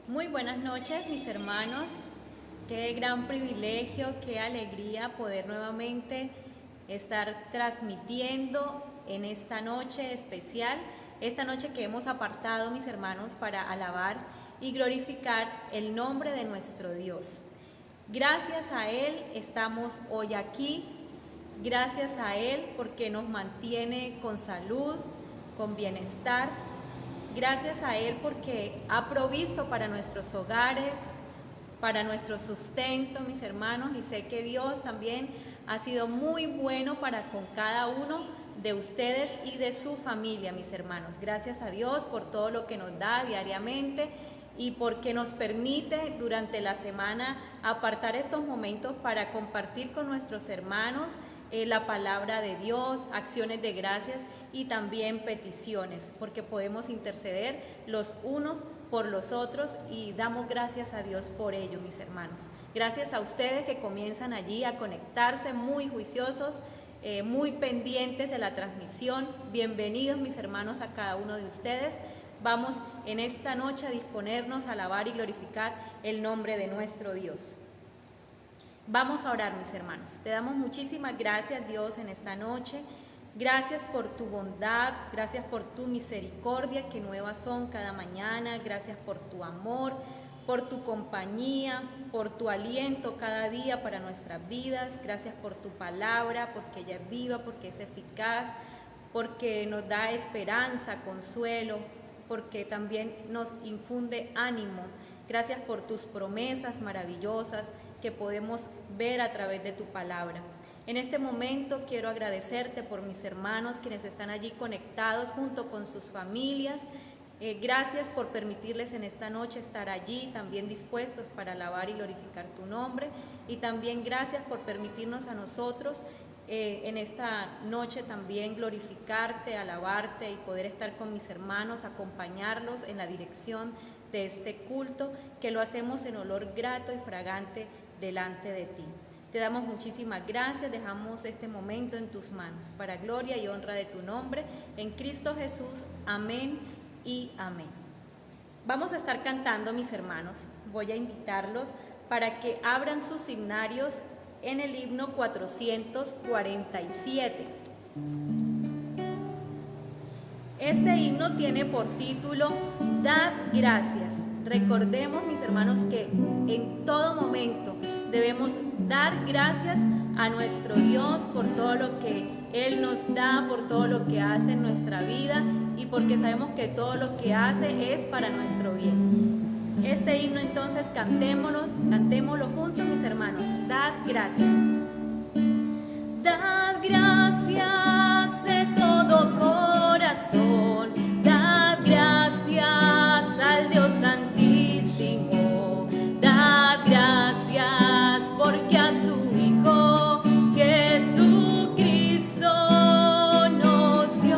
Muy buenas noches, mis hermanos. Qué gran privilegio, qué alegría poder nuevamente estar transmitiendo en esta noche especial, esta noche que hemos apartado, mis hermanos, para alabar y glorificar el nombre de nuestro Dios. Gracias a Él estamos hoy aquí, gracias a Él porque nos mantiene con salud, con bienestar. Gracias a Él porque ha provisto para nuestros hogares, para nuestro sustento, mis hermanos, y sé que Dios también ha sido muy bueno para con cada uno de ustedes y de su familia, mis hermanos. Gracias a Dios por todo lo que nos da diariamente y porque nos permite durante la semana apartar estos momentos para compartir con nuestros hermanos la palabra de Dios, acciones de gracias y también peticiones, porque podemos interceder los unos por los otros y damos gracias a Dios por ello, mis hermanos. Gracias a ustedes que comienzan allí a conectarse muy juiciosos, muy pendientes de la transmisión. Bienvenidos, mis hermanos, a cada uno de ustedes. Vamos en esta noche a disponernos a alabar y glorificar el nombre de nuestro Dios. Vamos a orar, mis hermanos. Te damos muchísimas gracias, Dios, en esta noche. Gracias por tu bondad, gracias por tu misericordia que nuevas son cada mañana. Gracias por tu amor, por tu compañía, por tu aliento cada día para nuestras vidas. Gracias por tu palabra, porque ella es viva, porque es eficaz, porque nos da esperanza, consuelo, porque también nos infunde ánimo. Gracias por tus promesas maravillosas que podemos ver a través de tu palabra. En este momento quiero agradecerte por mis hermanos quienes están allí conectados junto con sus familias. Gracias por permitirles en esta noche estar allí también dispuestos para alabar y glorificar tu nombre. Y también gracias por permitirnos a nosotros en esta noche también glorificarte, alabarte y poder estar con mis hermanos, acompañarlos en la dirección de este culto, que lo hacemos en olor grato y fragante delante de ti. Te damos muchísimas gracias, dejamos este momento en tus manos, para gloria y honra de tu nombre, en Cristo Jesús, amén y amén. Vamos a estar cantando, mis hermanos. Voy a invitarlos para que abran sus himnarios en el himno 447. Este himno tiene por título Dad gracias. Recordemos, mis hermanos, que en todo momento debemos dar gracias a nuestro Dios por todo lo que Él nos da, por todo lo que hace en nuestra vida y porque sabemos que todo lo que hace es para nuestro bien. Este himno entonces cantémoslo juntos, mis hermanos. Dad gracias. Dad gracias de todo corazón. Dad gracias al Dios Santísimo. Dad gracias porque a su Hijo Jesucristo nos dio.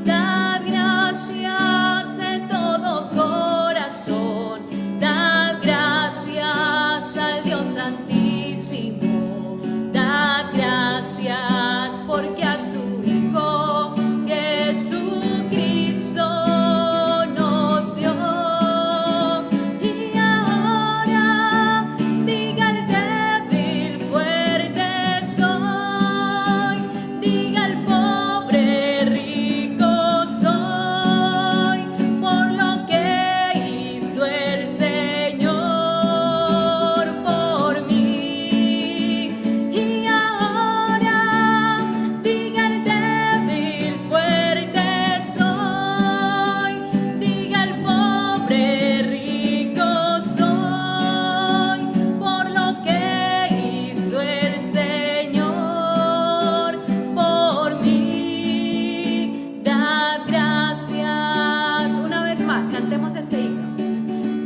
Dad gracias de todo corazón. Dad gracias al Dios Santísimo. Dad gracias porque a su Hijo Jesucristo nos dio. Y ahora diga el débil, fuerte soy. Diga el pobre, rico soy. Por lo que hizo el Señor por mí. Y ahora diga el débil, fuerte soy. Diga el pobre, rico soy. Por lo que hizo el Señor por mí. Dad gracias. Una vez más, cantemos este himno.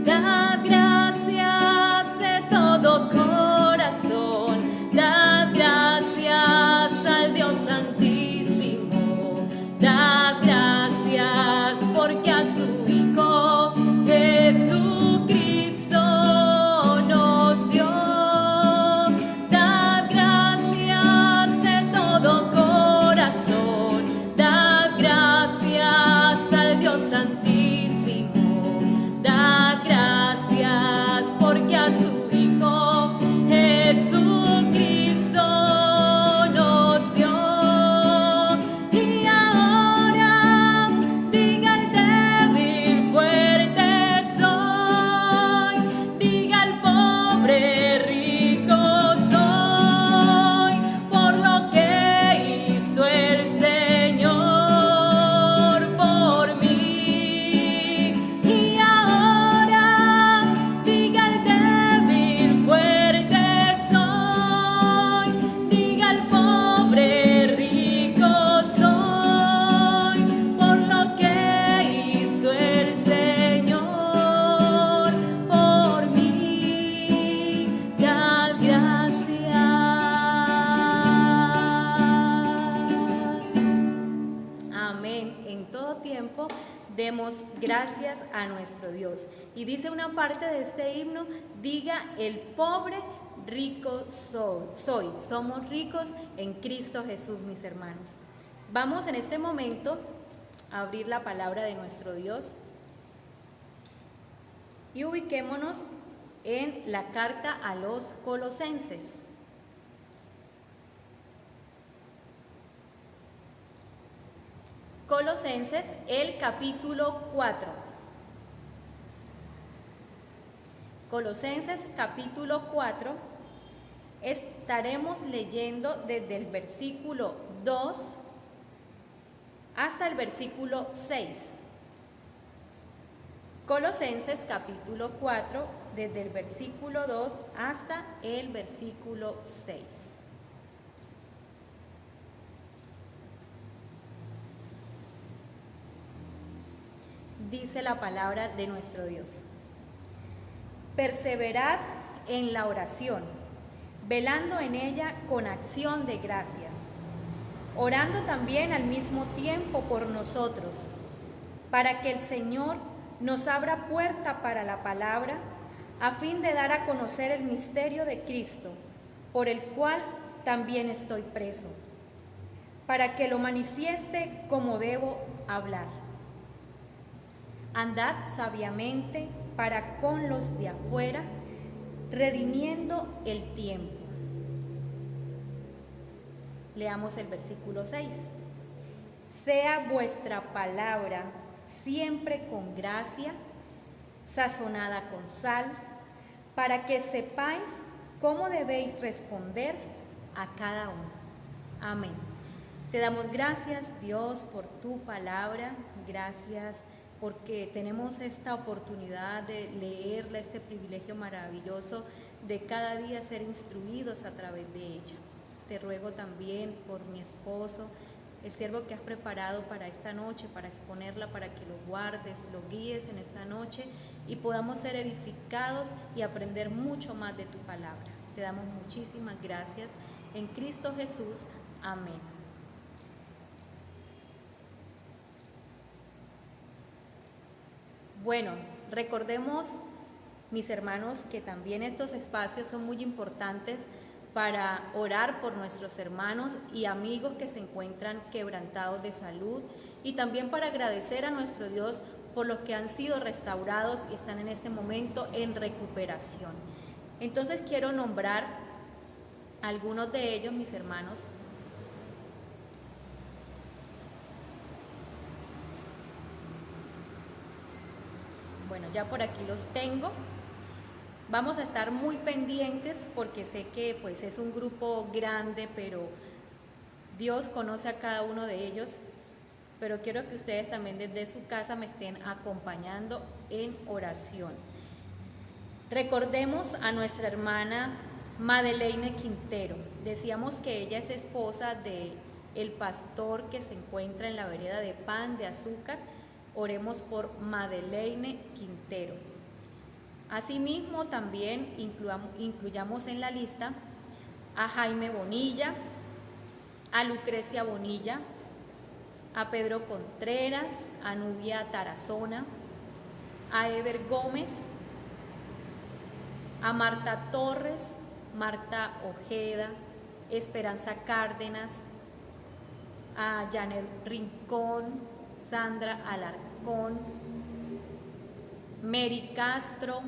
Dad gracias de todo corazón. Dad gracias al Dios Santísimo. Dad gracias porque a su Hijo Jesucristo nos dio. Dad gracias de todo corazón. Dad gracias al Dios Santísimo. Dad demos gracias a nuestro Dios. Y dice una parte de este himno, diga el pobre, rico soy. Somos ricos en Cristo Jesús, mis hermanos. Vamos en este momento a abrir la palabra de nuestro Dios y ubiquémonos en la carta a los Colosenses. Colosenses, el capítulo 4. Colosenses, capítulo 4. Estaremos leyendo desde el versículo 2 hasta el versículo 6. Colosenses, capítulo 4, desde el versículo 2 hasta el versículo 6. Dice la palabra de nuestro Dios: perseverad en la oración, velando en ella con acción de gracias, orando también al mismo tiempo por nosotros, para que el Señor nos abra puerta para la palabra, a fin de dar a conocer el misterio de Cristo, por el cual también estoy preso, para que lo manifieste como debo hablar. Andad sabiamente para con los de afuera, redimiendo el tiempo. Leamos el versículo 6. Sea vuestra palabra siempre con gracia, sazonada con sal, para que sepáis cómo debéis responder a cada uno. Amén. Te damos gracias, Dios, por tu palabra. Gracias porque tenemos esta oportunidad de leerla, este privilegio maravilloso de cada día ser instruidos a través de ella. Te ruego también por mi esposo, el siervo que has preparado para esta noche, para exponerla, para que lo guardes, lo guíes en esta noche y podamos ser edificados y aprender mucho más de tu palabra. Te damos muchísimas gracias en Cristo Jesús. Amén. Bueno, recordemos, mis hermanos, que también estos espacios son muy importantes para orar por nuestros hermanos y amigos que se encuentran quebrantados de salud y también para agradecer a nuestro Dios por los que han sido restaurados y están en este momento en recuperación. Entonces quiero nombrar algunos de ellos, mis hermanos. Bueno, ya por aquí los tengo. Vamos a estar muy pendientes porque sé que pues es un grupo grande, pero Dios conoce a cada uno de ellos. Pero quiero que ustedes también desde su casa me estén acompañando en oración. Recordemos a nuestra hermana Madeleine Quintero. Decíamos que ella es esposa del pastor que se encuentra en la vereda de Pan de Azúcar. Oremos por Madeleine Quintero. Asimismo, también incluyamos en la lista a Jaime Bonilla, a Lucrecia Bonilla, a Pedro Contreras, a Nubia Tarazona, a Ever Gómez, a Marta Torres, Marta Ojeda, Esperanza Cárdenas, a Janet Rincón, Sandra Alarcón, Mary Castro,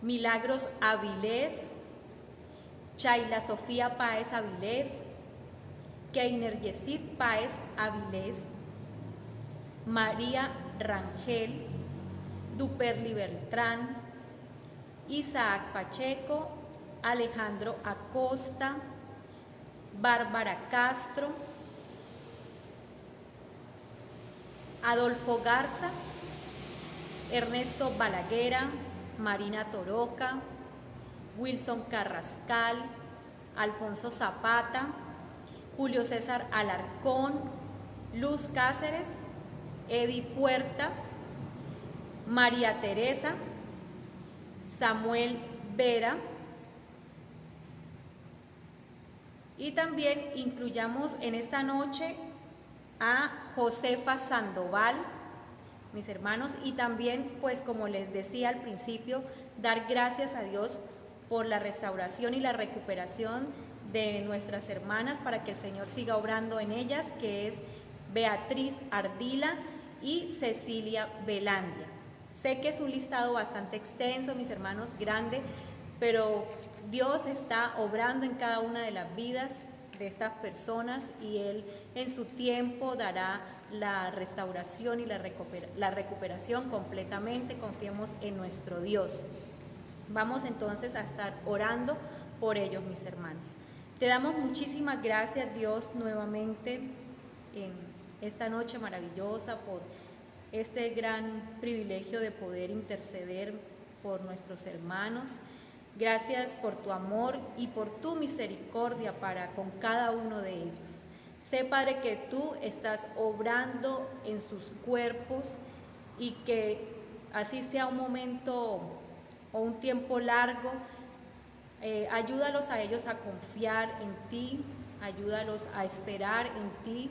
Milagros Avilés, Chayla Sofía Páez Avilés, Keiner Yesid Páez Avilés, María Rangel, Duperli Beltrán, Isaac Pacheco, Alejandro Acosta, Bárbara Castro, Adolfo Garza, Ernesto Balaguera, Marina Toroca, Wilson Carrascal, Alfonso Zapata, Julio César Alarcón, Luz Cáceres, Edi Puerta, María Teresa, Samuel Vera, y también incluyamos en esta noche a Josefa Sandoval, mis hermanos, y también, pues como les decía al principio, dar gracias a Dios por la restauración y la recuperación de nuestras hermanas, para que el Señor siga obrando en ellas, que es Beatriz Ardila y Cecilia Belandia. Sé que es un listado bastante extenso, mis hermanos, grande, pero Dios está obrando en cada una de las vidas de estas personas y Él en su tiempo dará la restauración y la recuperación completamente. Confiemos en nuestro Dios. Vamos entonces a estar orando por ellos, mis hermanos. Te damos muchísimas gracias, Dios, nuevamente en esta noche maravillosa, por este gran privilegio de poder interceder por nuestros hermanos. Gracias por tu amor y por tu misericordia para con cada uno de ellos. Sé, Padre, que tú estás obrando en sus cuerpos y que así sea un momento o un tiempo largo, ayúdalos a ellos a confiar en ti, ayúdalos a esperar en ti,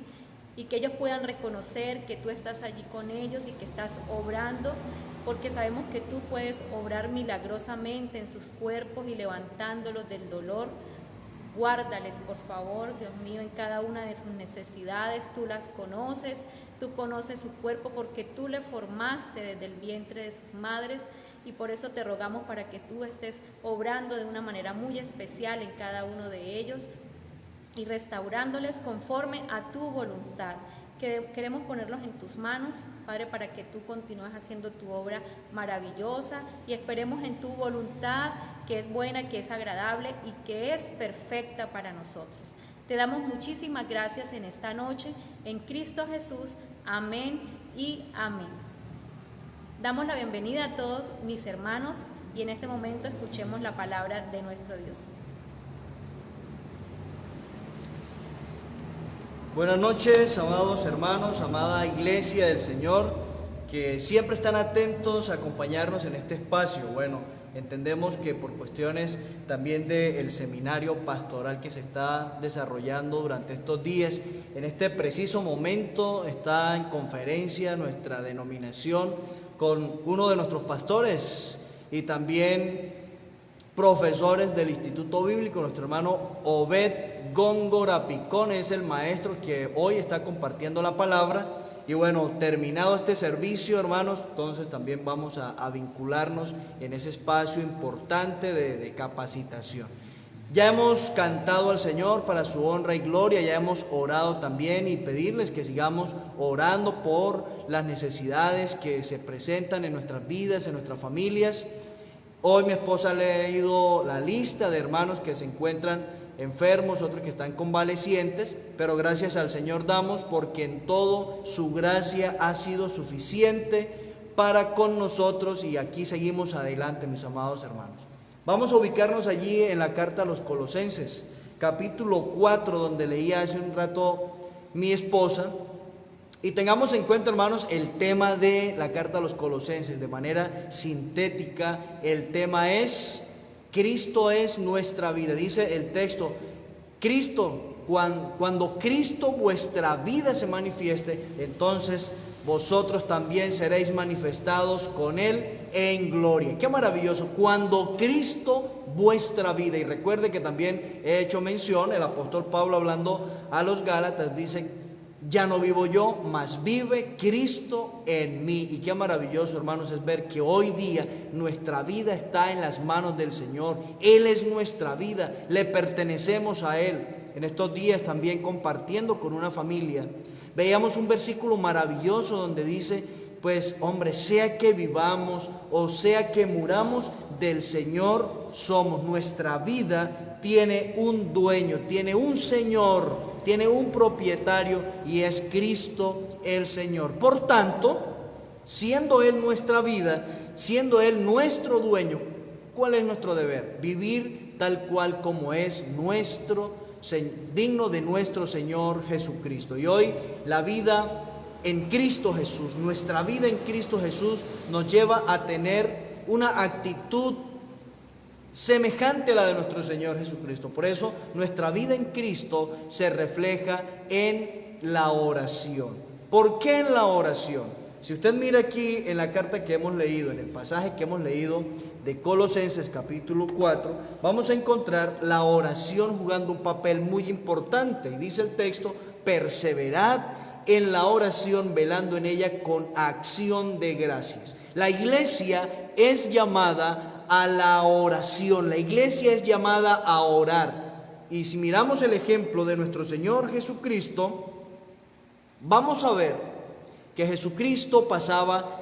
y que ellos puedan reconocer que tú estás allí con ellos y que estás obrando, porque sabemos que tú puedes obrar milagrosamente en sus cuerpos y levantándolos del dolor. Guárdales, por favor, Dios mío, en cada una de sus necesidades. Tú las conoces, tú conoces su cuerpo, porque tú le formaste desde el vientre de sus madres, y por eso te rogamos para que tú estés obrando de una manera muy especial en cada uno de ellos y restaurándoles conforme a tu voluntad. Queremos ponerlos en tus manos, Padre, para que tú continúes haciendo tu obra maravillosa, y esperemos en tu voluntad, que es buena, que es agradable y que es perfecta para nosotros. Te damos muchísimas gracias en esta noche, en Cristo Jesús. Amén y amén. Damos la bienvenida a todos mis hermanos y en este momento escuchemos la palabra de nuestro Dios. Buenas noches, amados hermanos, amada iglesia del Señor, que siempre están atentos a acompañarnos en este espacio. Bueno, entendemos que por cuestiones también del seminario pastoral que se está desarrollando durante estos días, en este preciso momento está en conferencia nuestra denominación con uno de nuestros pastores y también profesores del Instituto Bíblico. Nuestro hermano Obed Góngora Picón es el maestro que hoy está compartiendo la palabra. Y bueno, terminado este servicio, hermanos, entonces también vamos a vincularnos en ese espacio importante de capacitación. Ya hemos cantado al Señor para su honra y gloria, ya hemos orado también, y pedirles que sigamos orando por las necesidades que se presentan en nuestras vidas, en nuestras familias. Hoy mi esposa ha leído la lista de hermanos que se encuentran enfermos, otros que están convalecientes, pero gracias al Señor damos, porque en todo su gracia ha sido suficiente para con nosotros, y aquí seguimos adelante, mis amados hermanos. Vamos a ubicarnos allí en la carta a los Colosenses, capítulo 4, donde leía hace un rato mi esposa. Y tengamos en cuenta, hermanos, el tema de la carta a los Colosenses de manera sintética. El tema es: Cristo es nuestra vida. Dice el texto: Cristo, cuando Cristo vuestra vida se manifieste, entonces vosotros también seréis manifestados con Él en gloria. Qué maravilloso, cuando Cristo vuestra vida. Y recuerde que también he hecho mención, el apóstol Pablo, hablando a los Gálatas, dice: ya no vivo yo, mas vive Cristo en mí. Y qué maravilloso, hermanos, es ver que hoy día nuestra vida está en las manos del Señor. Él es nuestra vida, le pertenecemos a Él. En estos días también, compartiendo con una familia, veíamos un versículo maravilloso donde dice: pues hombre, sea que vivamos o sea que muramos, del Señor somos. Nuestra vida tiene un dueño, tiene un Señor, tiene un propietario, y es Cristo el Señor. Por tanto, siendo Él nuestra vida, siendo Él nuestro dueño, ¿cuál es nuestro deber? Vivir tal cual como es nuestro, digno de nuestro Señor Jesucristo. Y hoy la vida en Cristo Jesús, nuestra vida en Cristo Jesús, nos lleva a tener una actitud semejante a la de nuestro Señor Jesucristo. Por eso nuestra vida en Cristo se refleja en la oración. ¿Por qué en la oración? Si usted mira aquí en la carta que hemos leído, en el pasaje que hemos leído de Colosenses capítulo 4, vamos a encontrar la oración jugando un papel muy importante. Y dice el texto: perseverad en la oración, velando en ella con acción de gracias. La iglesia es llamada a la oración, la iglesia es llamada a orar. Y si miramos el ejemplo de nuestro Señor Jesucristo, vamos a ver que Jesucristo pasaba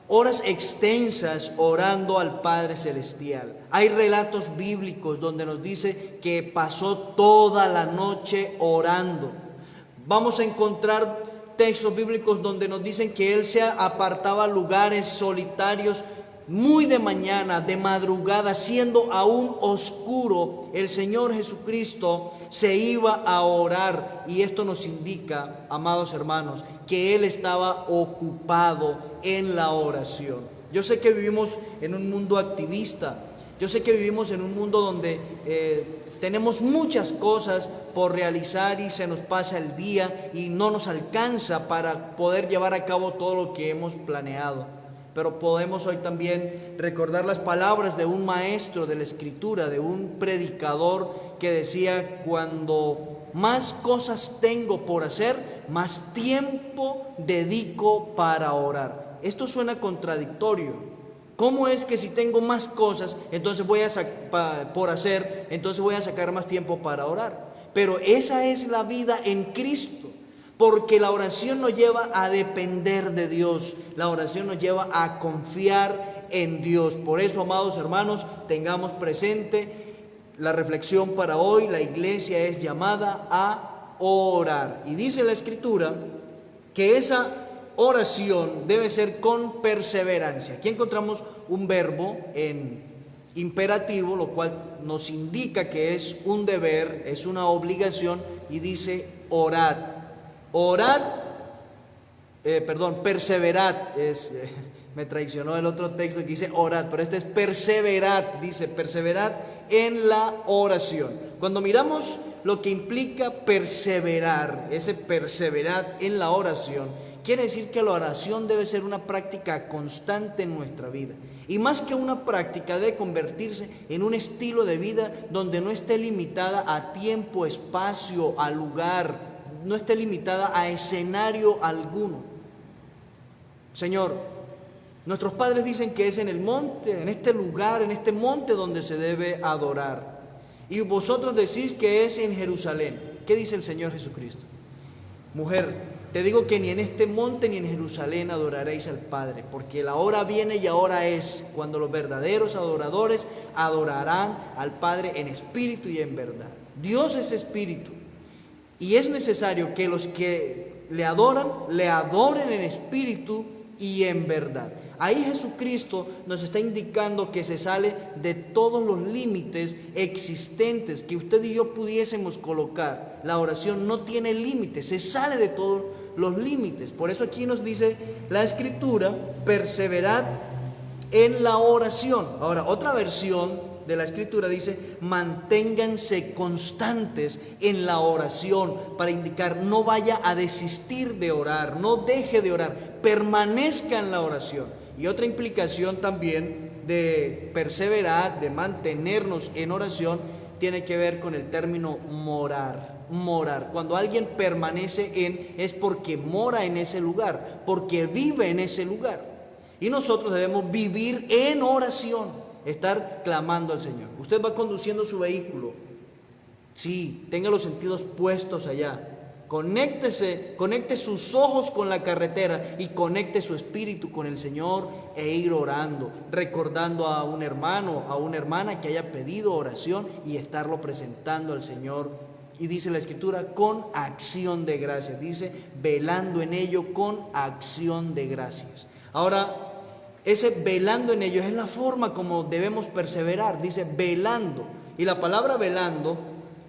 horas extensas orando al Padre Celestial. Hay relatos bíblicos donde nos dice que pasó toda la noche orando. Vamos a encontrar textos bíblicos donde nos dicen que Él se apartaba a lugares solitarios muy de mañana, de madrugada, siendo aún oscuro. El Señor Jesucristo se iba a orar, y esto nos indica, amados hermanos, que Él estaba ocupado en la oración. Yo sé que vivimos en un mundo activista, yo sé que vivimos en un mundo donde tenemos muchas cosas por realizar y se nos pasa el día y no nos alcanza para poder llevar a cabo todo lo que hemos planeado. Pero podemos hoy también recordar las palabras de un maestro de la Escritura, de un predicador que decía: cuando más cosas tengo por hacer, más tiempo dedico para orar. Esto suena contradictorio. ¿Cómo es que si tengo más cosas entonces por hacer, entonces voy a sacar más tiempo para orar? Pero esa es la vida en Cristo. Porque la oración nos lleva a depender de Dios, la oración nos lleva a confiar en Dios. Por eso, amados hermanos, tengamos presente la reflexión para hoy: la iglesia es llamada a orar. Y dice la Escritura que esa oración debe ser con perseverancia. Aquí encontramos un verbo en imperativo, lo cual nos indica que es un deber, es una obligación, y dice orad. Perseverad, me traicionó el otro texto que dice orad, pero este es perseverad, dice perseverad en la oración. Cuando miramos lo que implica perseverar, ese perseverad en la oración, quiere decir que la oración debe ser una práctica constante en nuestra vida. Y más que una práctica, debe convertirse en un estilo de vida donde no esté limitada a tiempo, espacio, a lugar, no esté limitada a escenario alguno. Señor, nuestros padres dicen que es en el monte, en este lugar, en este monte donde se debe adorar. Y vosotros decís que es en Jerusalén. ¿Qué dice el Señor Jesucristo? Mujer, te digo que ni en este monte ni en Jerusalén adoraréis al Padre, porque la hora viene y ahora es cuando los verdaderos adoradores adorarán al Padre en espíritu y en verdad. Dios es espíritu. Y es necesario que los que le adoren en espíritu y en verdad. Ahí Jesucristo nos está indicando que se sale de todos los límites existentes que usted y yo pudiésemos colocar. La oración no tiene límites, se sale de todos los límites. Por eso aquí nos dice la Escritura: perseverad en la oración. Ahora, otra versión de la Escritura dice: manténganse constantes en la oración, para indicar no vaya a desistir de orar, no deje de orar, permanezca en la oración. Y otra implicación también de perseverar, de mantenernos en oración, tiene que ver con el término morar. Cuando alguien permanece es porque mora en ese lugar, porque vive en ese lugar. Y nosotros debemos vivir en oración, estar clamando al Señor. Usted va conduciendo su vehículo, sí, tenga los sentidos puestos allá. Conecte sus ojos con la carretera y conecte su espíritu con el Señor, e ir orando, recordando a un hermano, a una hermana que haya pedido oración, y estarlo presentando al Señor. Y dice la Escritura: con acción de gracias. Dice: velando en ello con acción de gracias. Ahora, ese velando en ello es la forma como debemos perseverar. Dice velando. Y la palabra velando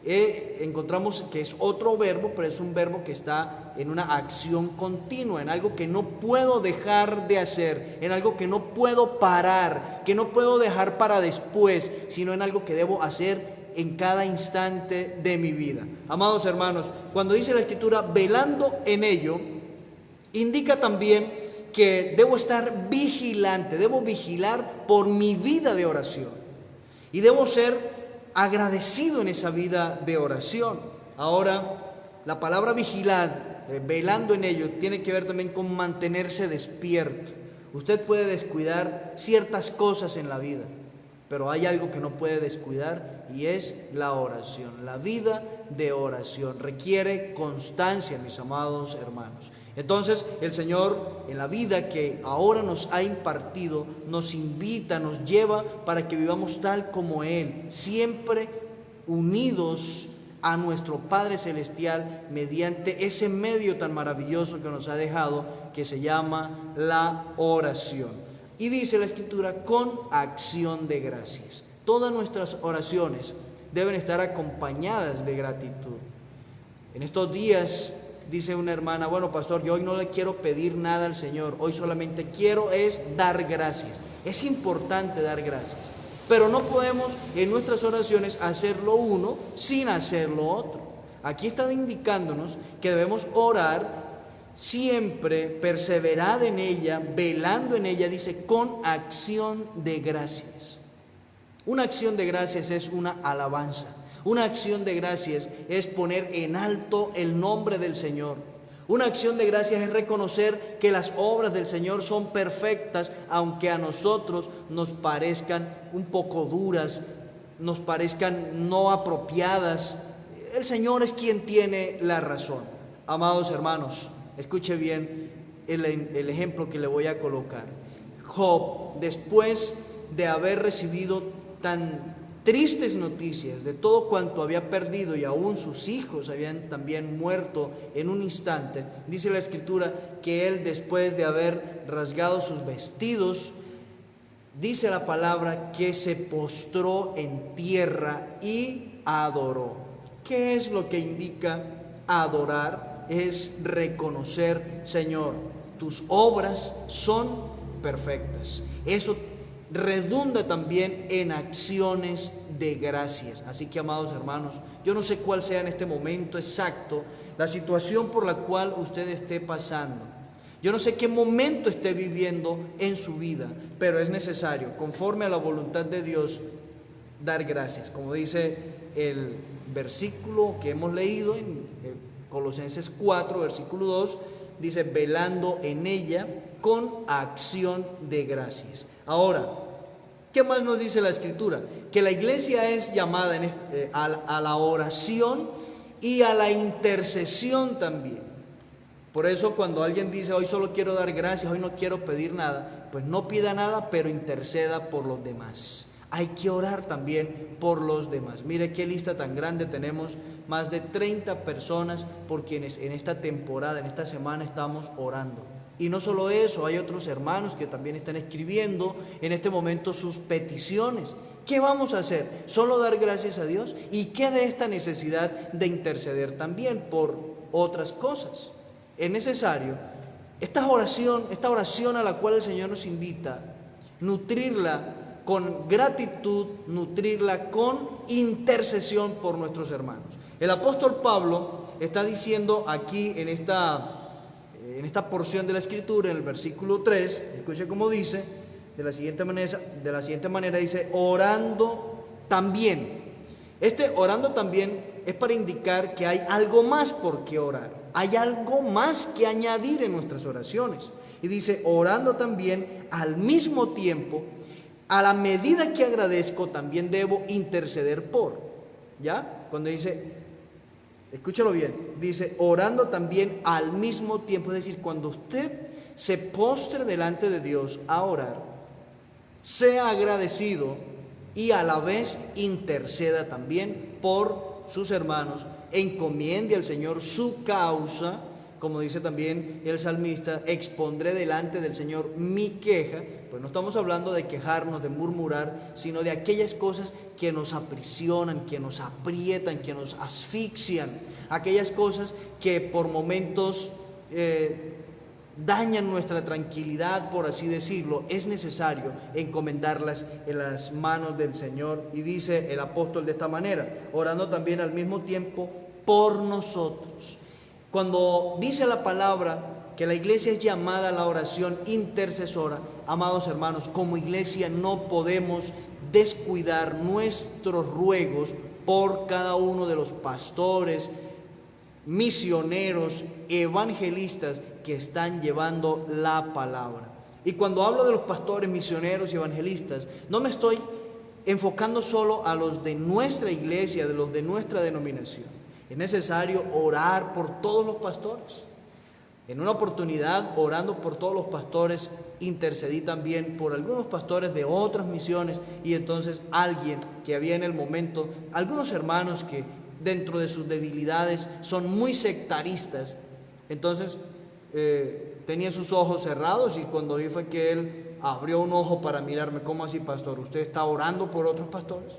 encontramos que es otro verbo, pero es un verbo que está en una acción continua, en algo que no puedo dejar de hacer, en algo que no puedo parar, que no puedo dejar para después, sino en algo que debo hacer en cada instante de mi vida. Amados hermanos, cuando dice la Escritura velando en ello, indica también que debo estar vigilante, debo vigilar por mi vida de oración. Y debo ser agradecido en esa vida de oración. Ahora, la palabra vigilar, velando en ello, tiene que ver también con mantenerse despierto. Usted puede descuidar ciertas cosas en la vida, pero hay algo que no puede descuidar y es la oración. La vida de oración requiere constancia, mis amados hermanos. Entonces el Señor, en la vida que ahora nos ha impartido, nos invita, nos lleva para que vivamos tal como Él, siempre unidos a nuestro Padre Celestial mediante ese medio tan maravilloso que nos ha dejado, que se llama la oración. Y dice la Escritura, con acción de gracias. Todas nuestras oraciones deben estar acompañadas de gratitud. En estos días dice una hermana, bueno, pastor, yo hoy no le quiero pedir nada al Señor, hoy solamente quiero es dar gracias. Es importante dar gracias, pero no podemos en nuestras oraciones hacerlo uno sin hacerlo otro. Aquí está indicándonos que debemos orar siempre, perseverar en ella, velando en ella, dice, con acción de gracias. Una acción de gracias es una alabanza. Una acción de gracias es poner en alto el nombre del Señor. Una acción de gracias es reconocer que las obras del Señor son perfectas, aunque a nosotros nos parezcan un poco duras, nos parezcan no apropiadas. El Señor es quien tiene la razón. Amados hermanos, escuche bien el ejemplo que le voy a colocar. Job, después de haber recibido tan tristes noticias de todo cuanto había perdido y aún sus hijos habían también muerto en un instante, dice la Escritura que él, después de haber rasgado sus vestidos, dice la palabra que se postró en tierra y adoró. ¿Qué es lo que indica adorar? Es reconocer, Señor, tus obras son perfectas. Eso redunda también en acciones de gracias. Así que, amados hermanos, yo no sé cuál sea en este momento exacto la situación por la cual usted esté pasando. Yo no sé qué momento esté viviendo en su vida, pero es necesario, conforme a la voluntad de Dios, dar gracias. Como dice el versículo que hemos leído en Colosenses 4, versículo 2, dice, velando en ella con acción de gracias. Ahora, ¿qué más nos dice la Escritura? Que la iglesia es llamada a la oración y a la intercesión también. Por eso cuando alguien dice, hoy solo quiero dar gracias, hoy no quiero pedir nada, pues no pida nada, pero interceda por los demás. Hay que orar también por los demás. Mire qué lista tan grande tenemos, más de 30 personas por quienes en esta temporada, en esta semana estamos orando. Y no solo eso, hay otros hermanos que también están escribiendo en este momento sus peticiones. ¿Qué vamos a hacer? ¿Solo dar gracias a Dios? ¿Y qué de esta necesidad de interceder también por otras cosas? Es necesario esta oración a la cual el Señor nos invita, nutrirla con gratitud, nutrirla con intercesión por nuestros hermanos. El apóstol Pablo está diciendo aquí en esta porción de la Escritura, en el versículo 3, escuche cómo dice, de la siguiente manera dice, orando también. Este orando también es para indicar que hay algo más por qué orar, hay algo más que añadir en nuestras oraciones. Y dice, orando también al mismo tiempo, a la medida que agradezco, también debo interceder por. ¿Ya? Cuando dice, escúchalo bien, dice, orando también al mismo tiempo, es decir, cuando usted se postre delante de Dios a orar, sea agradecido y a la vez interceda también por sus hermanos, encomiende al Señor su causa, como dice también el salmista, expondré delante del Señor mi queja. Pues no estamos hablando de quejarnos, de murmurar, sino de aquellas cosas que nos aprisionan, que nos aprietan, que nos asfixian, aquellas cosas que por momentos dañan nuestra tranquilidad, por así decirlo. Es necesario encomendarlas en las manos del Señor. Y dice el apóstol de esta manera, orando también al mismo tiempo por nosotros. Cuando dice la palabra que la iglesia es llamada a la oración intercesora, amados hermanos, como iglesia no podemos descuidar nuestros ruegos por cada uno de los pastores, misioneros, evangelistas que están llevando la palabra. Y cuando hablo de los pastores, misioneros y evangelistas, no me estoy enfocando solo a los de nuestra iglesia, de los de nuestra denominación. Es necesario orar por todos los pastores. En una oportunidad, orando por todos los pastores, intercedí también por algunos pastores de otras misiones, y entonces alguien que había en el momento, algunos hermanos que dentro de sus debilidades son muy sectaristas, entonces tenía sus ojos cerrados, y cuando vi fue que él abrió un ojo para mirarme. ¿Cómo así, pastor? ¿Usted está orando por otros pastores?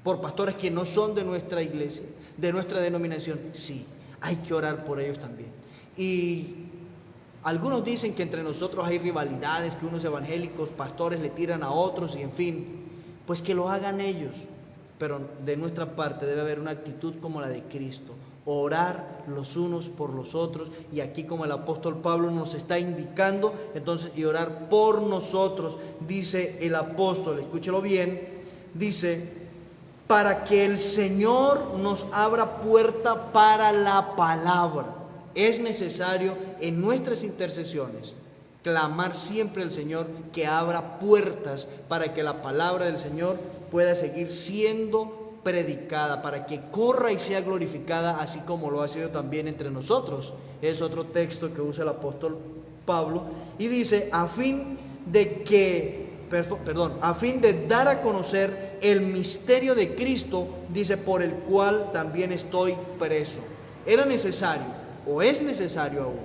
¿Por pastores que no son de nuestra iglesia, de nuestra denominación? Sí, hay que orar por ellos también. Y algunos dicen que entre nosotros hay rivalidades, que unos evangélicos, pastores le tiran a otros, y en fin, pues que lo hagan ellos. Pero de nuestra parte debe haber una actitud como la de Cristo, orar los unos por los otros, y aquí como el apóstol Pablo nos está indicando, entonces, y orar por nosotros, dice el apóstol, escúchelo bien, dice, para que el Señor nos abra puerta para la palabra. Es necesario en nuestras intercesiones clamar siempre al Señor que abra puertas para que la palabra del Señor pueda seguir siendo predicada, para que corra y sea glorificada, así como lo ha sido también entre nosotros. Es otro texto que usa el apóstol Pablo, y dice, a fin de dar a conocer el misterio de Cristo, dice, por el cual también estoy preso. Era necesario, o es necesario aún,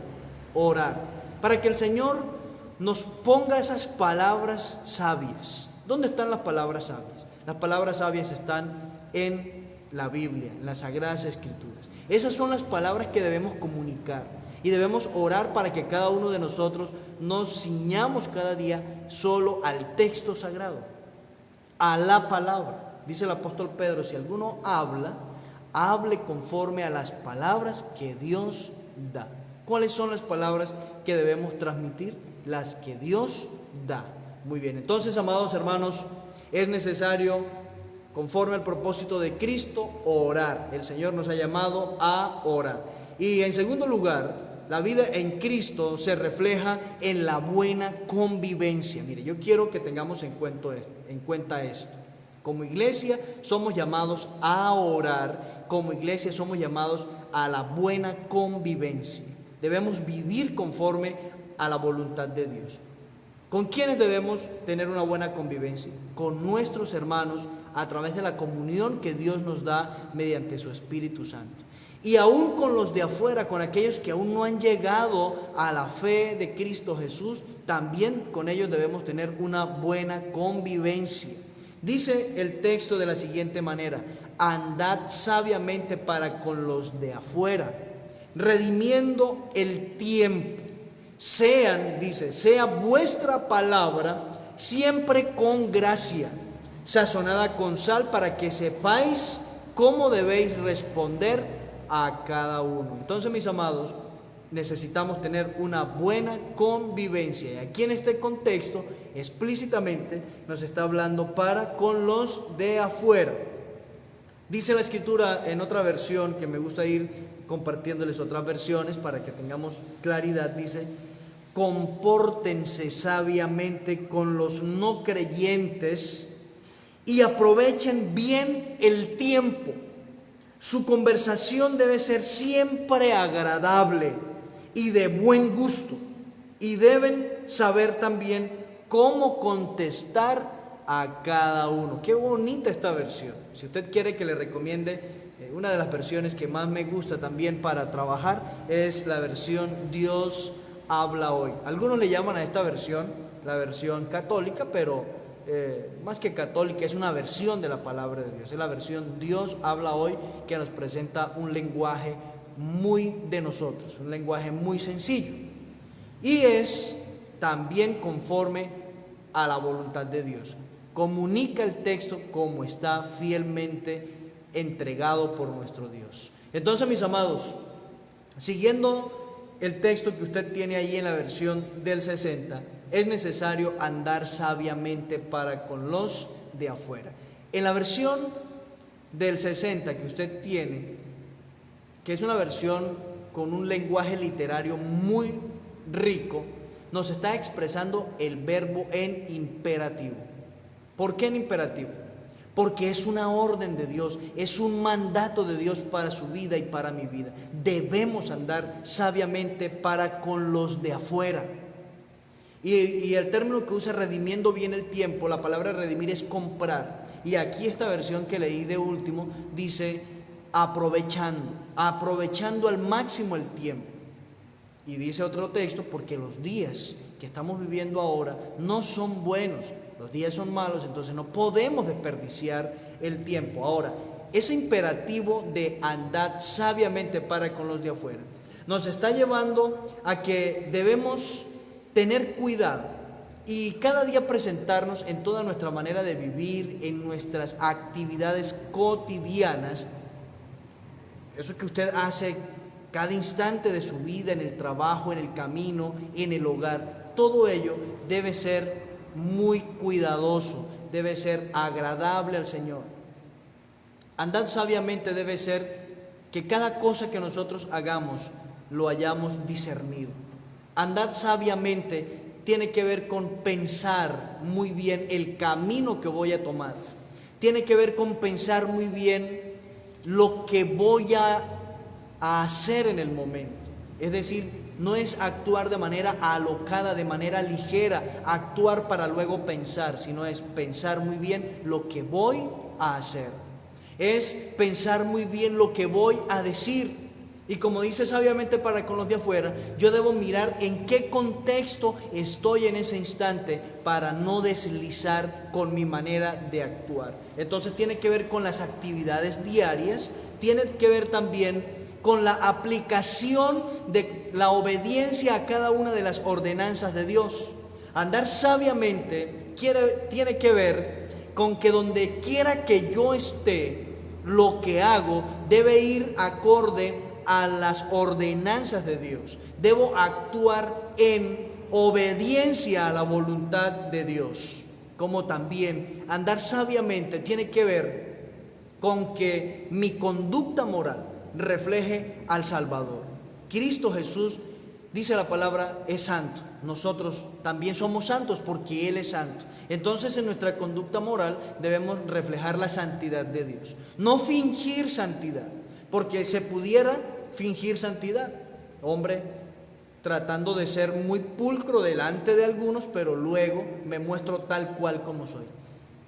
orar para que el Señor nos ponga esas palabras sabias. ¿Dónde están las palabras sabias? Las palabras sabias están en la Biblia, en las Sagradas Escrituras. Esas son las palabras que debemos comunicar, y debemos orar para que cada uno de nosotros nos ciñamos cada día solo al texto sagrado, a la palabra. Dice el apóstol Pedro, si alguno habla, hable conforme a las palabras que Dios da. ¿Cuáles son las palabras que debemos transmitir? Las que Dios da. Muy bien, entonces, amados hermanos, es necesario, conforme al propósito de Cristo, orar. El Señor nos ha llamado a orar. Y en segundo lugar, la vida en Cristo se refleja en la buena convivencia. Mire, yo quiero que tengamos en cuenta esto. Como iglesia somos llamados a orar, como iglesia somos llamados a la buena convivencia. Debemos vivir conforme a la voluntad de Dios. ¿Con quiénes debemos tener una buena convivencia? Con nuestros hermanos, a través de la comunión que Dios nos da mediante su Espíritu Santo. Y aún con los de afuera, con aquellos que aún no han llegado a la fe de Cristo Jesús, también con ellos debemos tener una buena convivencia. Dice el texto de la siguiente manera: andad sabiamente para con los de afuera, redimiendo el tiempo. Sea vuestra palabra siempre con gracia, sazonada con sal, para que sepáis cómo debéis responder a cada uno. Entonces, mis amados, necesitamos tener una buena convivencia. Y aquí en este contexto, explícitamente nos está hablando para con los de afuera. Dice la Escritura en otra versión, que me gusta ir compartiéndoles otras versiones para que tengamos claridad, dice: compórtense sabiamente con los no creyentes y aprovechen bien el tiempo. Su conversación debe ser siempre agradable y de buen gusto, y deben saber también cómo contestar a cada uno. Qué bonita esta versión. Si usted quiere que le recomiende una de las versiones que más me gusta también para trabajar, es la versión Dios habla hoy. Algunos le llaman a esta versión la versión católica, pero más que católica, es una versión de la palabra de Dios. Es la versión Dios habla hoy, que nos presenta un lenguaje muy de nosotros, un lenguaje muy sencillo, y es también conforme a la voluntad de Dios. Comunica el texto como está fielmente entregado por nuestro Dios. Entonces, mis amados, siguiendo el texto que usted tiene ahí en la versión del 60, es necesario andar sabiamente para con los de afuera. En la versión del 60 que usted tiene, que es una versión con un lenguaje literario muy rico, nos está expresando el verbo en imperativo. ¿Por qué en imperativo? Porque es una orden de Dios, es un mandato de Dios para su vida y para mi vida. Debemos andar sabiamente para con los de afuera. Y el término que usa redimiendo bien el tiempo, la palabra redimir es comprar. Y aquí esta versión que leí de último dice aprovechando al máximo el tiempo. Y dice otro texto, porque los días que estamos viviendo ahora no son buenos. Los días son malos, entonces no podemos desperdiciar el tiempo. Ahora, ese imperativo de andar sabiamente para con los de afuera nos está llevando a que debemos tener cuidado y cada día presentarnos en toda nuestra manera de vivir, en nuestras actividades cotidianas, eso que usted hace cada instante de su vida, en el trabajo, en el camino, en el hogar, todo ello debe ser muy cuidadoso, debe ser agradable al Señor. Andar sabiamente debe ser que cada cosa que nosotros hagamos lo hayamos discernido. Andar sabiamente tiene que ver con pensar muy bien el camino que voy a tomar. Tiene que ver con pensar muy bien lo que voy a hacer en el momento. Es decir, no es actuar de manera alocada, de manera ligera, actuar para luego pensar, sino es pensar muy bien lo que voy a hacer. Es pensar muy bien lo que voy a decir. Y como dice sabiamente para con los de afuera, yo debo mirar en qué contexto estoy en ese instante para no deslizar con mi manera de actuar. Entonces tiene que ver con las actividades diarias, tiene que ver también con la aplicación de la obediencia a cada una de las ordenanzas de Dios. Andar sabiamente tiene que ver con que donde quiera que yo esté, lo que hago debe ir acorde a las ordenanzas de Dios. Debo actuar en obediencia a la voluntad de Dios. Como también andar sabiamente tiene que ver con que mi conducta moral refleje al Salvador. Cristo Jesús, dice la palabra, es santo. Nosotros también somos santos porque Él es santo. Entonces en nuestra conducta moral debemos reflejar la santidad de Dios. No fingir santidad, porque se pudiera fingir santidad. Hombre, tratando de ser muy pulcro delante de algunos, pero luego me muestro tal cual como soy.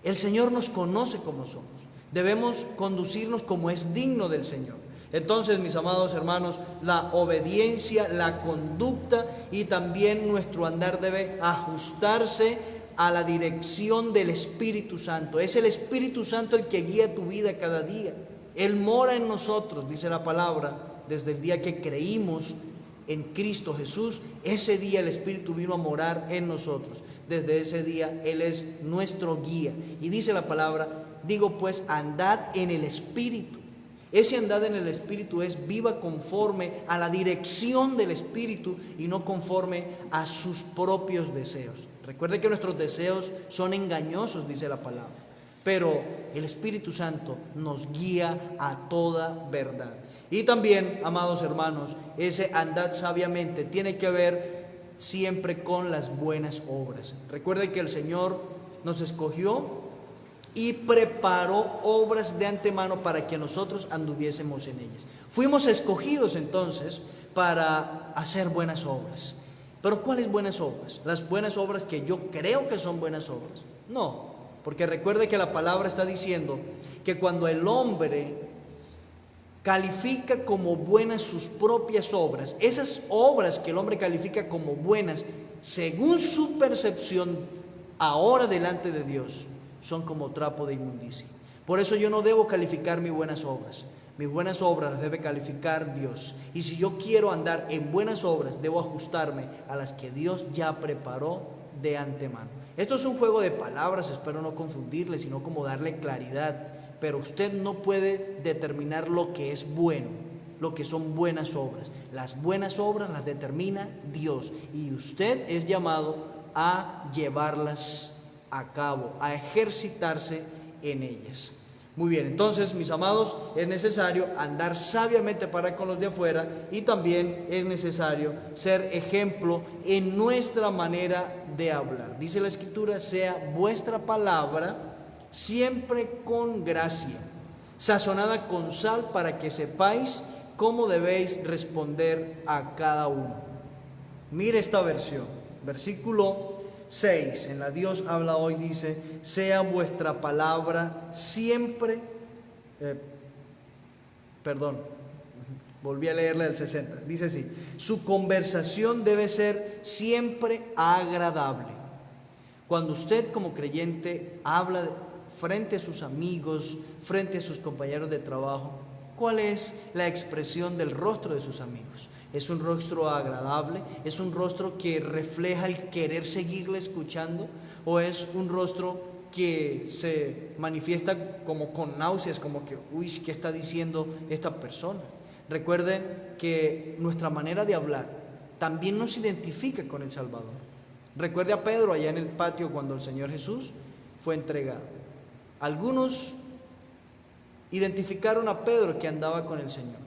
El Señor nos conoce como somos. Debemos conducirnos como es digno del Señor. Entonces, mis amados hermanos, la obediencia, la conducta y también nuestro andar debe ajustarse a la dirección del Espíritu Santo. Es el Espíritu Santo el que guía tu vida cada día. Él mora en nosotros, dice la palabra, desde el día que creímos en Cristo Jesús. Ese día el Espíritu vino a morar en nosotros. Desde ese día Él es nuestro guía. Y dice la palabra, digo pues, andad en el Espíritu. Ese andar en el Espíritu es viva conforme a la dirección del Espíritu y no conforme a sus propios deseos. Recuerde que nuestros deseos son engañosos, dice la palabra, pero el Espíritu Santo nos guía a toda verdad. Y también, amados hermanos, ese andar sabiamente tiene que ver siempre con las buenas obras. Recuerde que el Señor nos escogió y preparó obras de antemano para que nosotros anduviésemos en ellas. Fuimos escogidos entonces para hacer buenas obras. ¿Pero cuáles buenas obras? ¿Las buenas obras que yo creo que son buenas obras? No, porque recuerde que la palabra está diciendo que cuando el hombre califica como buenas sus propias obras, esas obras que el hombre califica como buenas, según su percepción ahora delante de Dios, son como trapo de inmundicia. Por eso yo no debo calificar mis buenas obras. Mis buenas obras las debe calificar Dios. Y si yo quiero andar en buenas obras, debo ajustarme a las que Dios ya preparó de antemano. Esto es un juego de palabras, espero no confundirle, sino como darle claridad. Pero usted no puede determinar lo que es bueno. lo que son buenas obras. Las buenas obras las determina Dios y usted es llamado a llevarlas a cabo, a ejercitarse en ellas. Muy bien, entonces, mis amados, es necesario andar sabiamente para con los de afuera y también es necesario ser ejemplo en nuestra manera de hablar. Dice la Escritura: sea vuestra palabra siempre con gracia, sazonada con sal, para que sepáis cómo debéis responder a cada uno. Mire esta versión, versículo 6, en la Dios habla hoy, dice: sea vuestra palabra siempre, volví a leerla del 60, dice así: su conversación debe ser siempre agradable. Cuando usted como creyente habla frente a sus amigos, frente a sus compañeros de trabajo, ¿cuál es la expresión del rostro de sus amigos? ¿Es un rostro agradable? ¿Es un rostro que refleja el querer seguirle escuchando? ¿O es un rostro que se manifiesta como con náuseas, como que, uy, ¿qué está diciendo esta persona? Recuerde que nuestra manera de hablar también nos identifica con el Salvador. Recuerde a Pedro allá en el patio cuando el Señor Jesús fue entregado. Algunos identificaron a Pedro que andaba con el Señor.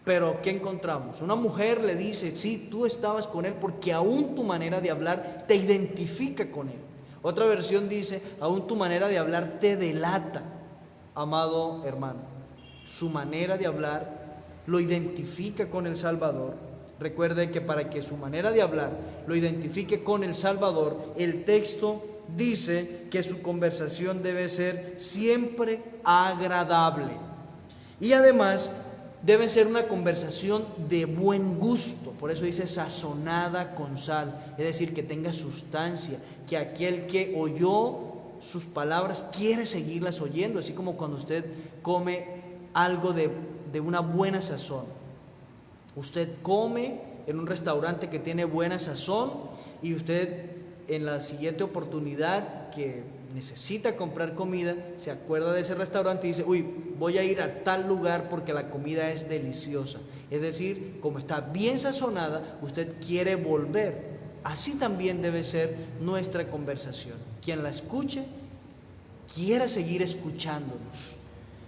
Pero ¿qué encontramos? Una mujer le dice: sí, tú estabas con él, porque aún tu manera de hablar te identifica con él. Otra versión dice: aún tu manera de hablar te delata. Amado hermano, su manera de hablar lo identifica con el Salvador. Recuerde que para que su manera de hablar lo identifique con el Salvador, el texto dice que su conversación debe ser siempre agradable. Y además debe ser una conversación de buen gusto. Por eso dice sazonada con sal, es decir, que tenga sustancia, que aquel que oyó sus palabras quiere seguirlas oyendo, así como cuando usted come algo de una buena sazón. Usted come en un restaurante que tiene buena sazón y usted en la siguiente oportunidad que necesita comprar comida, se acuerda de ese restaurante y dice: uy, voy a ir a tal lugar porque la comida es deliciosa. Es decir, como está bien sazonada, usted quiere volver. Así también debe ser nuestra conversación. Quien la escuche, quiera seguir escuchándonos.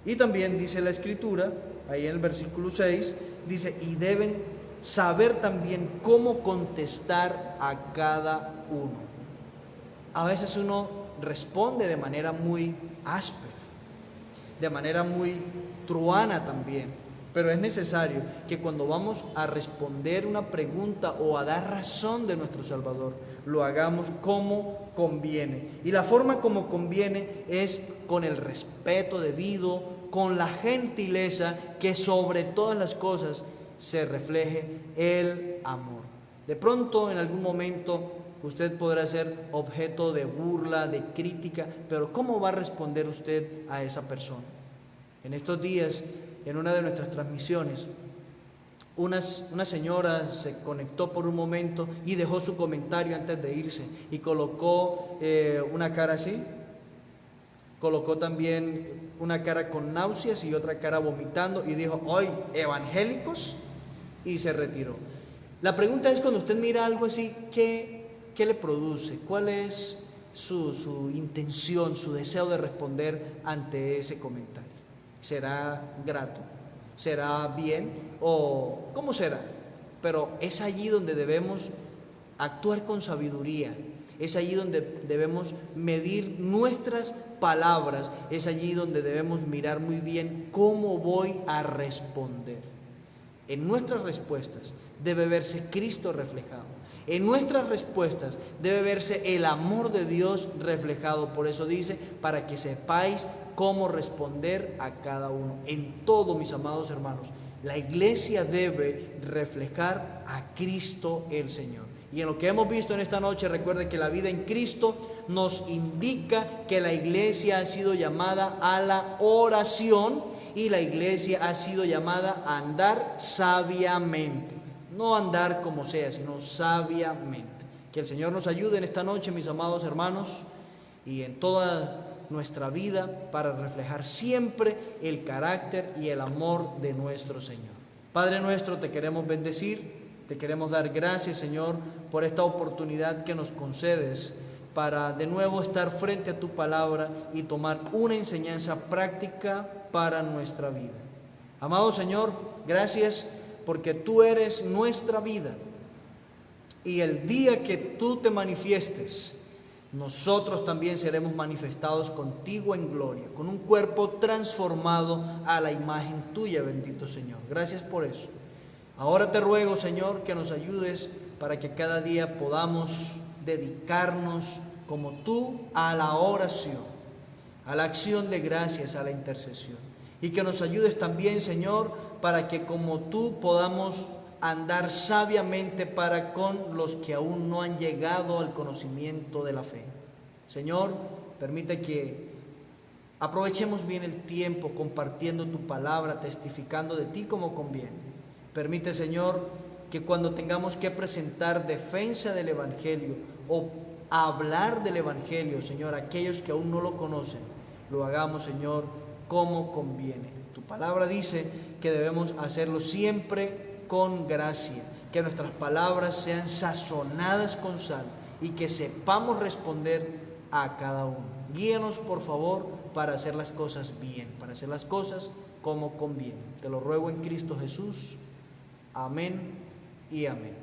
Y también dice la Escritura, ahí en el versículo 6, dice: y deben saber también cómo contestar a cada uno. A veces uno responde de manera muy áspera, de manera muy truana también, pero es necesario que cuando vamos a responder una pregunta o a dar razón de nuestro Salvador, lo hagamos como conviene. Y la forma como conviene es con el respeto debido, con la gentileza, que sobre todas las cosas se refleje el amor. De pronto, en algún momento, usted podrá ser objeto de burla, de crítica, pero ¿cómo va a responder usted a esa persona? En estos días, en una de nuestras transmisiones, una señora se conectó por un momento y dejó su comentario antes de irse y colocó una cara así, colocó también una cara con náuseas y otra cara vomitando y dijo: hoy, evangélicos, y se retiró. La pregunta es, cuando usted mira algo así, ¿qué le produce? ¿Cuál es su intención, su deseo de responder ante ese comentario? ¿Será grato? ¿Será bien? ¿O cómo será? Pero es allí donde debemos actuar con sabiduría. Es allí donde debemos medir nuestras palabras. Es allí donde debemos mirar muy bien cómo voy a responder. En nuestras respuestas debe verse Cristo reflejado. En nuestras respuestas debe verse el amor de Dios reflejado. Por eso dice: para que sepáis cómo responder a cada uno. En todo, mis amados hermanos, la iglesia debe reflejar a Cristo el Señor. Y en lo que hemos visto en esta noche, recuerde que la vida en Cristo nos indica que la iglesia ha sido llamada a la oración y la iglesia ha sido llamada a andar sabiamente. No andar como sea, sino sabiamente. Que el Señor nos ayude en esta noche, mis amados hermanos, y en toda nuestra vida, para reflejar siempre el carácter y el amor de nuestro Señor. Padre nuestro, te queremos bendecir, te queremos dar gracias, Señor, por esta oportunidad que nos concedes para de nuevo estar frente a tu palabra y tomar una enseñanza práctica para nuestra vida. Amado Señor, gracias porque tú eres nuestra vida y el día que tú te manifiestes, nosotros también seremos manifestados contigo en gloria, con un cuerpo transformado a la imagen tuya, bendito Señor. Gracias por eso. Ahora te ruego, Señor, que nos ayudes para que cada día podamos dedicarnos como tú a la oración, a la acción de gracias, a la intercesión. Y que nos ayudes también, Señor, para que como tú podamos andar sabiamente para con los que aún no han llegado al conocimiento de la fe. Señor, permite que aprovechemos bien el tiempo compartiendo tu palabra, testificando de ti como conviene. Permite, Señor, que cuando tengamos que presentar defensa del Evangelio o hablar del Evangelio, Señor, a aquellos que aún no lo conocen, lo hagamos, Señor, como conviene. Tu palabra dice que debemos hacerlo siempre con gracia, que nuestras palabras sean sazonadas con sal y que sepamos responder a cada uno. Guíanos, por favor, para hacer las cosas bien, para hacer las cosas como conviene. Te lo ruego en Cristo Jesús. Amén y amén.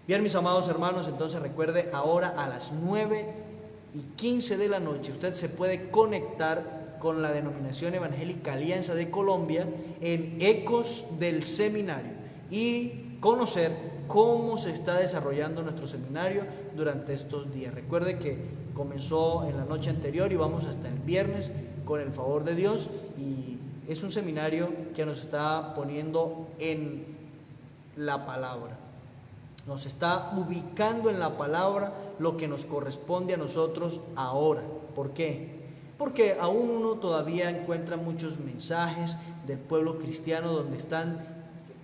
Bien, mis amados hermanos, entonces recuerde, ahora a las 9:15 de la noche usted se puede conectar con la denominación evangélica Alianza de Colombia en Ecos del Seminario y conocer cómo se está desarrollando nuestro seminario durante estos días. Recuerde que comenzó en la noche anterior y vamos hasta el viernes con el favor de Dios, y es un seminario que nos está poniendo en la palabra, nos está ubicando en la palabra lo que nos corresponde a nosotros ahora. ¿Por qué? Porque aún uno todavía encuentra muchos mensajes del pueblo cristiano donde están,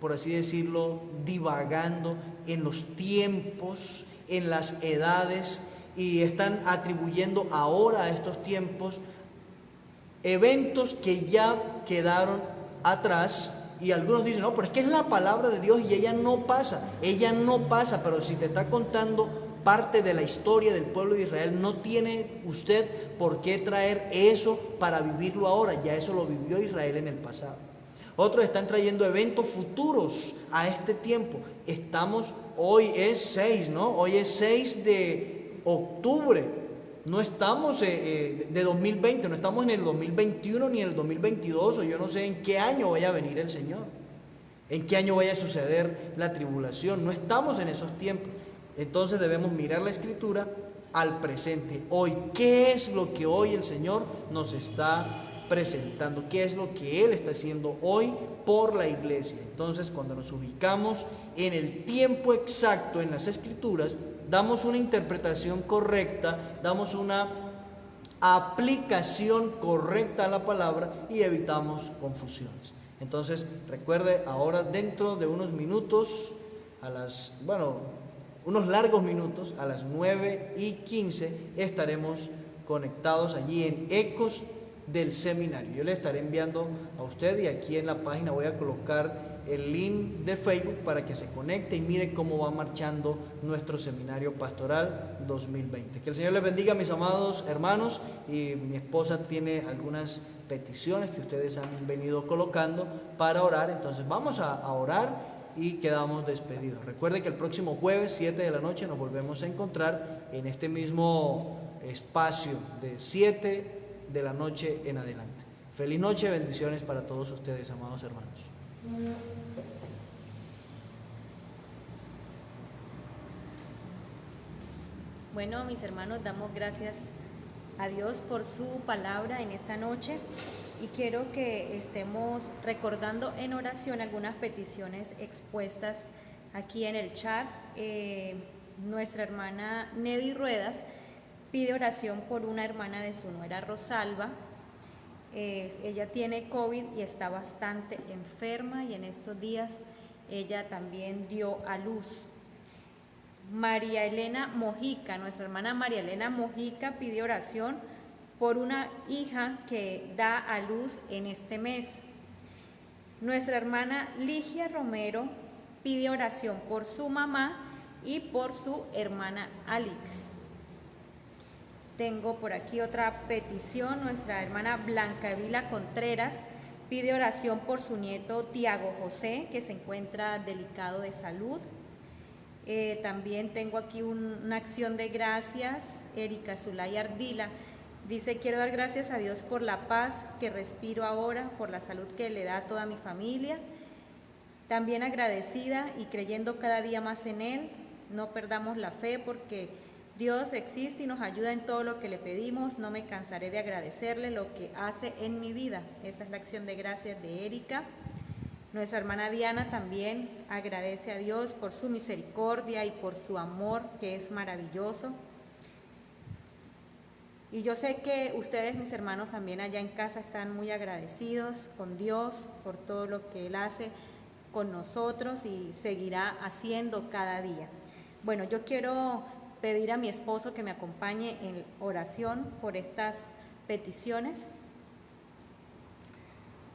por así decirlo, divagando en los tiempos, en las edades, y están atribuyendo ahora a estos tiempos eventos que ya quedaron atrás. Y algunos dicen, no, pero es que es la palabra de Dios y ella no pasa, pero si te está contando parte de la historia del pueblo de Israel, no tiene usted por qué traer eso para vivirlo ahora, ya eso lo vivió Israel en el pasado. Otros están trayendo eventos futuros a este tiempo. Hoy es 6, ¿no? Hoy es 6 de octubre. No estamos de 2020, no estamos en el 2021 ni en el 2022, o yo no sé en qué año vaya a venir el Señor, en qué año vaya a suceder la tribulación. No estamos en esos tiempos. Entonces debemos mirar la Escritura al presente. Hoy, ¿qué es lo que hoy el Señor nos está presentando? ¿Qué es lo que Él está haciendo hoy por la iglesia? Entonces, cuando nos ubicamos en el tiempo exacto en las Escrituras, damos una interpretación correcta, damos una aplicación correcta a la palabra y evitamos confusiones. Entonces, recuerde, ahora dentro de unos minutos, unos largos minutos, a las 9:15, estaremos conectados allí en Ecos del Seminario. Yo le estaré enviando a usted, y aquí en la página voy a colocar el link de Facebook para que se conecte y mire cómo va marchando nuestro Seminario Pastoral 2020. Que el Señor les bendiga, mis amados hermanos, y mi esposa tiene algunas peticiones que ustedes han venido colocando para orar. Entonces vamos a orar y quedamos despedidos. Recuerden que el próximo jueves 7 de la noche nos volvemos a encontrar en este mismo espacio de 7 de la noche en adelante. Feliz noche, bendiciones para todos ustedes, amados hermanos. Bueno, mis hermanos, damos gracias a Dios por su palabra en esta noche, y quiero que estemos recordando en oración algunas peticiones expuestas aquí en el chat. Nuestra hermana Nedi Ruedas pide oración por una hermana de su nuera Rosalba. Ella tiene COVID y está bastante enferma, y en estos días ella también dio a luz. María Elena Mojica, nuestra hermana María Elena Mojica, pide oración por una hija que da a luz en este mes. Nuestra hermana Ligia Romero pide oración por su mamá y por su hermana Alex. Tengo por aquí otra petición. Nuestra hermana Blanca Vila Contreras pide oración por su nieto Tiago José, que se encuentra delicado de salud. También tengo aquí una acción de gracias. Erika Zulay Ardila dice: quiero dar gracias a Dios por la paz que respiro ahora, por la salud que le da a toda mi familia. También agradecida y creyendo cada día más en Él. No perdamos la fe porque Dios existe y nos ayuda en todo lo que le pedimos. No me cansaré de agradecerle lo que hace en mi vida. Esa es la acción de gracias de Erika. Nuestra hermana Diana también agradece a Dios por su misericordia y por su amor, que es maravilloso. Y yo sé que ustedes, mis hermanos, también allá en casa están muy agradecidos con Dios por todo lo que Él hace con nosotros y seguirá haciendo cada día. Bueno, yo quiero pedir a mi esposo que me acompañe en oración por estas peticiones.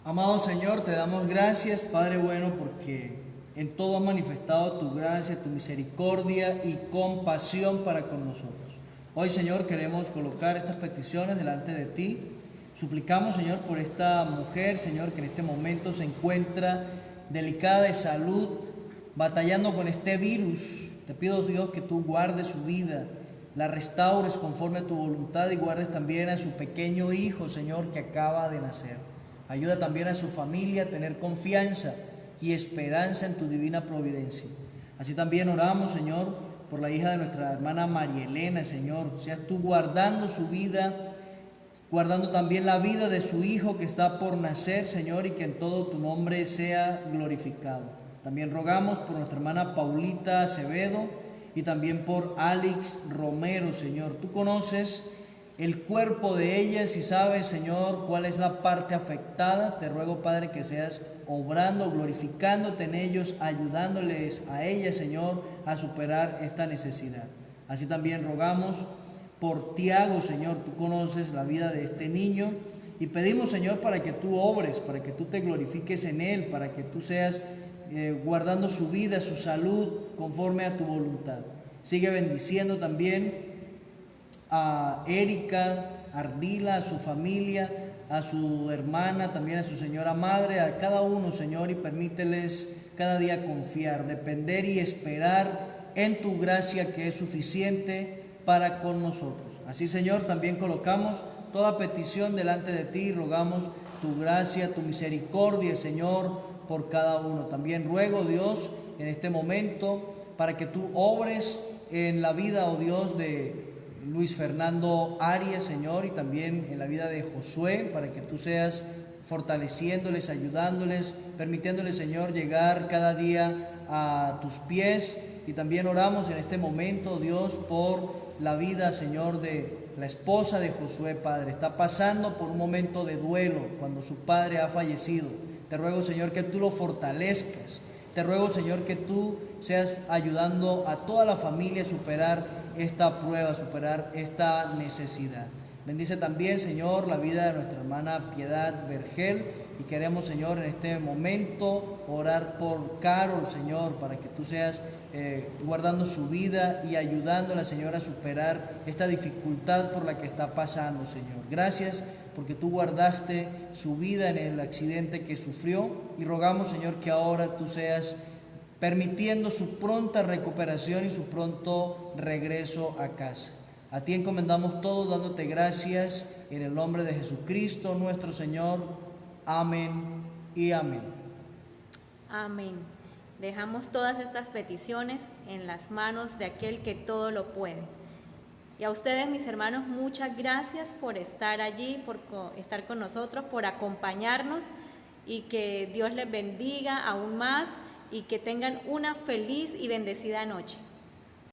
Amado Señor, te damos gracias, Padre bueno, porque en todo has manifestado tu gracia, tu misericordia y compasión para con nosotros. Hoy, Señor, queremos colocar estas peticiones delante de ti. Suplicamos, Señor, por esta mujer, Señor, que en este momento se encuentra delicada de salud, batallando con este virus. Te pido, Dios, que tú guardes su vida, la restaures conforme a tu voluntad y guardes también a su pequeño hijo, Señor, que acaba de nacer. Ayuda también a su familia a tener confianza y esperanza en tu divina providencia. Así también oramos, Señor, por la hija de nuestra hermana María Elena, Señor. Seas tú guardando su vida, guardando también la vida de su hijo que está por nacer, Señor, y que en todo tu nombre sea glorificado. También rogamos por nuestra hermana Paulita Acevedo y también por Alex Romero, Señor. Tú conoces el cuerpo de ellas y sabes, Señor, cuál es la parte afectada. Te ruego, Padre, que seas obrando, glorificándote en ellos, ayudándoles a ellas, Señor, a superar esta necesidad. Así también rogamos por Tiago, Señor. Tú conoces la vida de este niño y pedimos, Señor, para que tú obres, para que tú te glorifiques en él, para que tú seas guardando su vida, su salud, conforme a tu voluntad. Sigue bendiciendo también a Erika Ardila, a su familia, a su hermana, también a su señora madre, a cada uno, Señor, y permíteles cada día confiar, depender y esperar en tu gracia que es suficiente para con nosotros. Así, Señor, también colocamos toda petición delante de ti y rogamos tu gracia, tu misericordia, Señor, por cada uno. También ruego, Dios, en este momento, para que tú obres en la vida, oh Dios, de Luis Fernando Arias, Señor, y también en la vida de Josué, para que tú seas fortaleciéndoles, ayudándoles, permitiéndoles, Señor, llegar cada día a tus pies. Y también oramos en este momento, Dios, por la vida, Señor, de la esposa de Josué, Padre. Está pasando por un momento de duelo cuando su padre ha fallecido. Te ruego, Señor, que tú lo fortalezcas. Te ruego, Señor, que tú seas ayudando a toda la familia a superar esta prueba, superar esta necesidad. Bendice también, Señor, la vida de nuestra hermana Piedad Vergel. Y queremos, Señor, en este momento orar por Carol, Señor, para que tú seas guardando su vida y ayudándola, Señor, a superar esta dificultad por la que está pasando, Señor. Gracias porque tú guardaste su vida en el accidente que sufrió y rogamos, Señor, que ahora tú seas permitiendo su pronta recuperación y su pronto regreso a casa. A ti encomendamos todo, dándote gracias en el nombre de Jesucristo, nuestro Señor. Amén y amén. Amén. Dejamos todas estas peticiones en las manos de aquel que todo lo puede. Y a ustedes, mis hermanos, muchas gracias por estar allí, por estar con nosotros, por acompañarnos y que Dios les bendiga aún más y que tengan una feliz y bendecida noche.